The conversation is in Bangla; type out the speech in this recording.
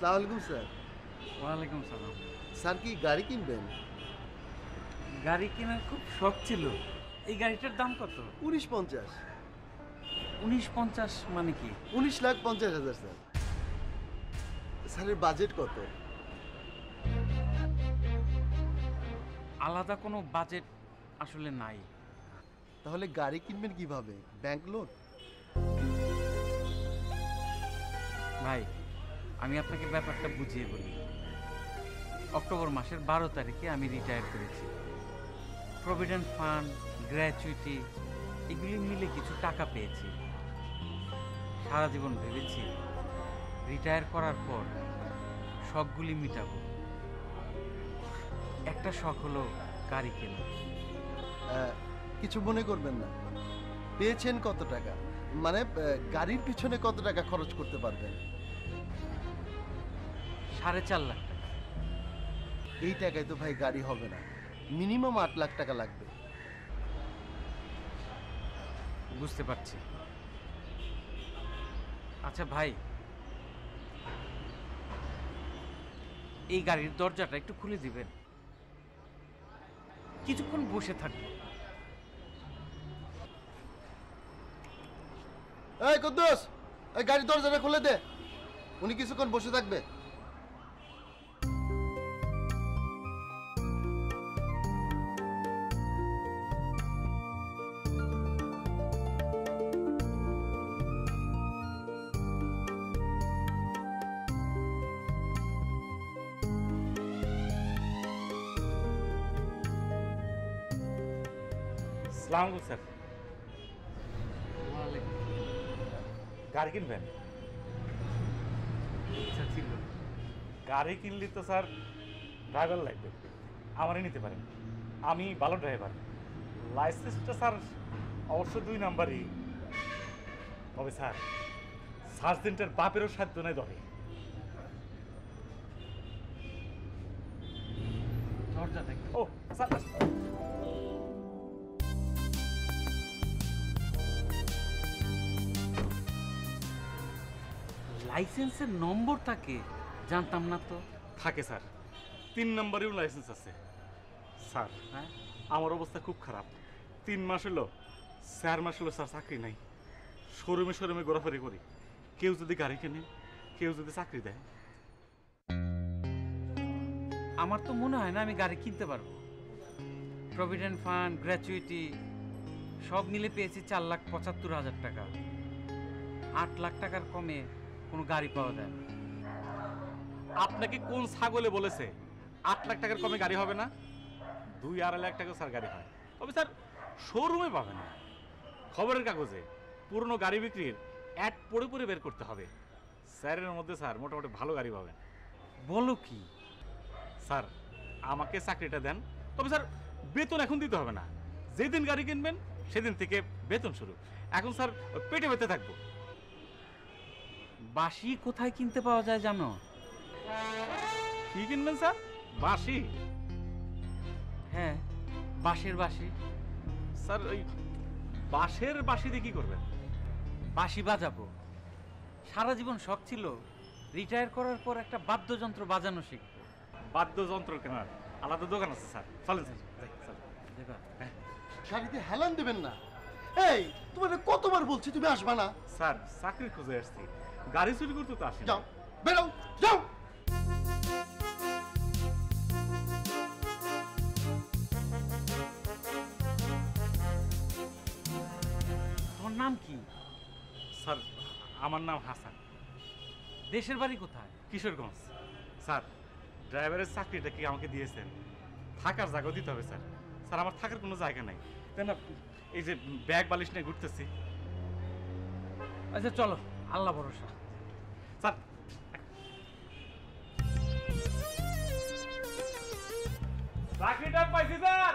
আসসালামু আলাইকুম স্যার। ওয়ালাইকুম সালাম। স্যার কি গাড়ি কিনবেন? গাড়ি কেনার খুব শখ ছিল। এই গাড়িটার দাম কত? 1950। 1950 মানে কি? 19,50,000 স্যার। স্যারের বাজেট কত? আলাদা কোনো বাজেট আসলে নাই। তাহলে গাড়ি কিনবেন কিভাবে? Bank loan? ভাই, আমি আপনাকে ব্যাপারটা বুঝিয়ে বলি। অক্টোবর মাসের 12 তারিখে আমি রিটায়ার করেছি। প্রভিডেন্ট ফান্ড, গ্র্যাচুইটি এগুলি মিলে কিছু টাকা পেয়েছি। সারা জীবন ভেবেছি রিটায়ার করার পর শখগুলি মিটাবো। একটা শখ হলো গাড়ি কেনা। কিছু মনে করবেন না। পেয়েছেন কত টাকা? মানে গাড়ির পিছনে কত টাকা খরচ করতে পারবেন? 4.5 লাখ টাকা। এই টাকায় তো ভাই গাড়ি হবে না, মিনিমাম 8 লাখ টাকা লাগবে। বুঝতে পারছি। আচ্ছা ভাই, এই গাড়ির দরজাটা একটু খুলে দিবেন? কিছুক্ষণ বসে থাকবো। এই কুদ্দুস, এই গাড়ির দরজাটা খুলে দে। উনি কিছুক্ষণ বসে থাকবে। আসসালামু আলাইকুম স্যার। গাড়ি কিনবেন? ইচ্ছা ছিল। গাড়ি কিনলে তো স্যার ড্রাইভার লাগবে, আমারই নিতে পারেন। আমি ভালো ড্রাইভার। লাইসেন্সটা স্যার অবশ্য 2 নাম্বারই। তবে স্যার সার্জেন্টের বাপেরও সাধ্য নেই ধরে। দরজাটা ও স্যার, লাইসেন্সের নম্বর থাকে? জানতাম না তো। থাকে স্যার, 3 নাম্বারেও লাইসেন্স আছে। স্যার হ্যাঁ, আমার অবস্থা খুব খারাপ। 3 মাস হলো, 4 মাস হলো স্যার চাকরি নাই। শোরুমে শোরুমে ঘোরাফেরি করি। কেউ যদি গাড়ি কেনে, কেউ যদি চাকরি দেয়। আমার তো মনে হয় না আমি গাড়ি কিনতে পারবো। প্রভিডেন্ট ফান্ড, গ্র্যাচুইটি সব মিলে পেয়েছি 4,75,000 টাকা। 8 লাখ টাকার কমে কোনো গাড়ি পাওয়া যায় না। আপনাকে কোন ছাগলে বলেছে 8 লাখ টাকার কমে গাড়ি হবে না? 2-2.5 লাখ টাকা স্যার গাড়ি হয়। তবে স্যার শোরুমে পাবে না, খবরের কাগজে পুরনো গাড়ি বিক্রির অ্যাড পড়ে পড়ে বের করতে হবে। স্যারের মধ্যে স্যার মোটামুটি ভালো গাড়ি পাবেন। বলো কি? স্যার আমাকে চাকরিটা দেন। তবে স্যার বেতন এখন দিতে হবে না, যেদিন গাড়ি কিনবেন সেদিন থেকে বেতন শুরু। এখন স্যার পেটে পেতে থাকবো। বাঁশি কোথায় কিনতে পাওয়া যায় জানো? কি কিনবেন স্যার? বাঁশি? হ্যাঁ, বাঁশের বাঁশি। স্যার ওই বাঁশের বাঁশি দিয়ে কি করবেন? বাঁশি বাজাবো। সারা জীবন শখ ছিল রিটায়ার করার পর একটা বাদ্যযন্ত্র বাজানো শিখবো। বাদ্যযন্ত্র কেনার আলাদা দোকান আছে স্যার, চলেন স্যার। যাই, চলেন। দেবা, গাড়িতে হেলান দেবেন না। এই তোমার কতবার বলছি তুমি আসবা না? স্যার চাকরি খুঁজে আসছি, গাড়ি চুরি করতে তো আসি। যাও, বেরো, যাও। তোমার নাম কি? স্যার আমার নাম হাসান। দেশের বাড়ি কোথায়? কিশোরগঞ্জ। স্যার ড্রাইভারের চাকরিটা কি আমাকে দিয়েছেন? থাকার জায়গাও দিতে হবে স্যার। স্যার আমার থাকার কোনো জায়গা নাই, তাই না? এই যে ব্যাগ বালিশ নিয়ে ঘুরতেছি। আচ্ছা চলো, আল্লাহ ভরসা। স্যার চাকরিটা পাইছি স্যার।